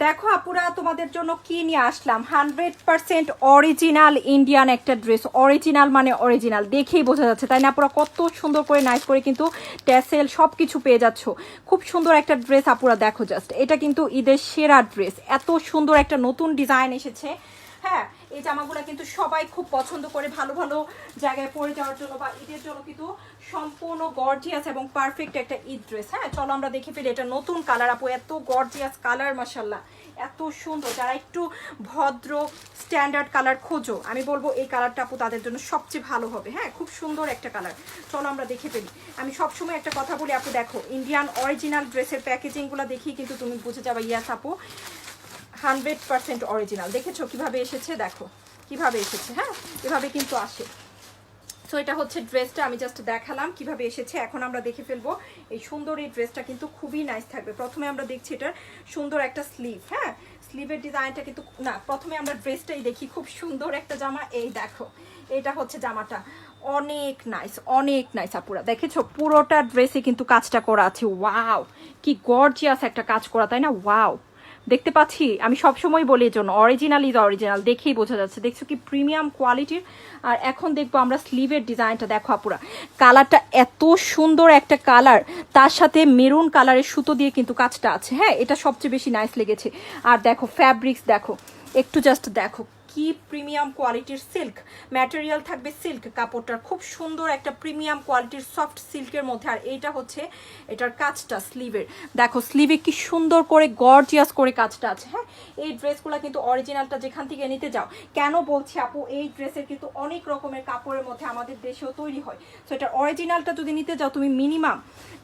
দেখো আপুরা তোমাদের জন্য কি নিয়ে আসলাম 100% অরিজিনাল ইন্ডিয়ান একটা ড্রেস। অরিজিনাল মানে অরিজিনাল, দেখেই বোঝা যাচ্ছে তাই না আপুরা? কত সুন্দর করে নাইস করে কিন্তু ট্যাসেল সব কিছু পেয়ে যাচ্ছ। খুব সুন্দর একটা ড্রেস আপুরা, দেখো জাস্ট, এটা কিন্তু ঈদের সেরা ড্রেস। এত সুন্দর একটা নতুন ডিজাইন এসেছে। হ্যাঁ, এই জামাগুলো কিন্তু সবাই খুব পছন্দ করে ভালো ভালো জায়গায় পরে যাওয়ার জন্য বা ঈদের জন্য কিন্তু সম্পূর্ণ গর্জিয়াস এবং পারফেক্ট একটা ঈদ ড্রেস। হ্যাঁ, চলো আমরা দেখে ফেলি। এটা নতুন কালার আপু, এত গর্জিয়াস কালার, মাশাআল্লাহ এত সুন্দর। যারা একটু ভদ্র স্ট্যান্ডার্ড কালার খোঁজো, আমি বলবো এই কালারটা আপু তাদের জন্য সবচেয়ে ভালো হবে। হ্যাঁ, খুব সুন্দর একটা কালার। চলো আমরা দেখে ফেলি। আমি সবসময় একটা কথা বলি আপু, দেখো ইন্ডিয়ান অরিজিনাল ড্রেসের প্যাকেজিংগুলো দেখি কিন্তু তুমি বুঝে যাবে ইয়াস আপু 100% অরিজিনাল। দেখেছো কিভাবে এসেছে? দেখো কিভাবে এসেছে। হ্যাঁ, এভাবে কিন্তু আসে। সো এটা হচ্ছে ড্রেসটা, আমি জাস্ট দেখালাম কিভাবে এসেছে। এখন আমরা দেখে ফেলবো এই সুন্দর এই ড্রেসটা কিন্তু খুবই নাইস থাকবে। প্রথমে আমরা দেখছি এটার সুন্দর একটা স্লিভ। হ্যাঁ, স্লিভের ডিজাইনটা কিন্তু না, প্রথমে আমরা ড্রেসটাই দেখি। খুব সুন্দর একটা জামা, এই দেখো এটা হচ্ছে জামাটা, অনেক নাইস, অনেক নাইস আপুরা। দেখেছো পুরোটা ড্রেসে কিন্তু কাজটা করা আছে। ওয়াও, কি গর্জিয়াস একটা কাজ করা, তাই না? ওয়াও, দেখতে পাচ্ছি। আমি সবসময় বলি এর জন্য অরিজিনাল ইজ অরিজিনাল, দেখেই বোঝা যাচ্ছে। দেখছো কি প্রিমিয়াম কোয়ালিটির। আর এখন দেখবো আমরা স্লিভের ডিজাইনটা। দেখো আপুরা, কালারটা এত সুন্দর একটা কালার, তার সাথে মেরুন কালারের সুতো দিয়ে কিন্তু কাজটা আছে। হ্যাঁ, এটা সবচেয়ে বেশি নাইস লেগেছে। আর দেখো ফ্যাব্রিক্স দেখো, একটু জাস্ট দেখো কি প্রিমিয়াম কোয়ালিটির সিল্ক ম্যাটেরিয়াল থাকবে। সিল্ক কাপড়টার খুব সুন্দর একটা প্রিমিয়াম কোয়ালিটির সফট সিল্কের মধ্যে। আর এইটা হচ্ছে এটার কাজটা স্লিভের, দেখো স্লিভে কি সুন্দর করে গর্জিয়াস করে কাজটা আছে। হ্যাঁ, এই ড্রেসগুলো কিন্তু অরিজিনালটা যেখান থেকে নিতে যাও, কেন বলছি আপু, এই ড্রেসের কিন্তু অনেক রকমের কাপড়ের মধ্যে আমাদের দেশেও তৈরি হয়। সো এটা অরিজিনালটা যদি নিতে যাও তুমি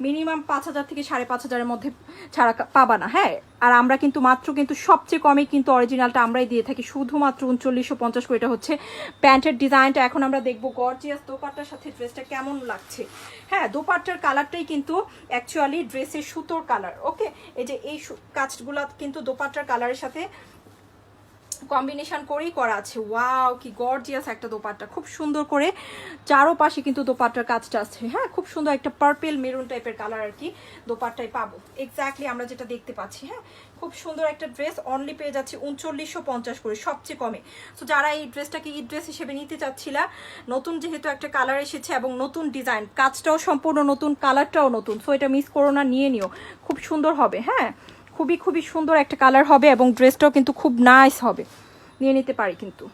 মিনিমাম 5,000 থেকে 5,500-এর মধ্যে ছাড়া পাবা না। হ্যাঁ, আর আমরা কিন্তু মাত্র কিন্তু সবচেয়ে কমে কিন্তু অরিজিনালটা আমরাই দিয়ে থাকি, শুধুমাত্র 3950 করে। এটা হচ্ছে প্যান্টের ডিজাইনটা। এখন আমরা দেখবো গর্জিয়াস দোপাট্টার সাথে ড্রেসটা কেমন লাগছে। হ্যাঁ, দোপাট্টার কালারটাই কিন্তু অ্যাকচুয়ালি ড্রেসের সুতোর কালার। ওকে, এই যে এই কাজগুলো কিন্তু দোপাট্টার কালারের সাথে কম্বিনেশন করেই করা আছে। ওয়াও, কি গর্জিয়াস একটা দোপাট্টা, খুব সুন্দর করে চারোপাশে কিন্তু দোপাট্টার কাজটা আছে। হ্যাঁ, খুব সুন্দর একটা পার্পেল মেরুন টাইপের কালার আর কি দোপাট্টায় পাবো, এক্স্যাক্টলি আমরা যেটা দেখতে পাচ্ছি। হ্যাঁ, খুব সুন্দর একটা ড্রেস, অনলি পেয়ে যাচ্ছে 3950 করে, সবচেয়ে কমে। সো যারা এই ড্রেসটাকে ঈদ ড্রেস হিসেবে নিতে চাচ্ছিলা, নতুন যেহেতু একটা কালার এসেছে এবং নতুন ডিজাইন, কাজটাও সম্পূর্ণ নতুন, কালারটাও নতুন। সো এটা মিস করো না, নিয়ে নিও, খুব সুন্দর হবে। হ্যাঁ, খুবই খুবই সুন্দর একটা কালার হবে এবং ড্রেসটাও কিন্তু খুব নাইস হবে, নিয়ে নিতে পারি কিন্তু।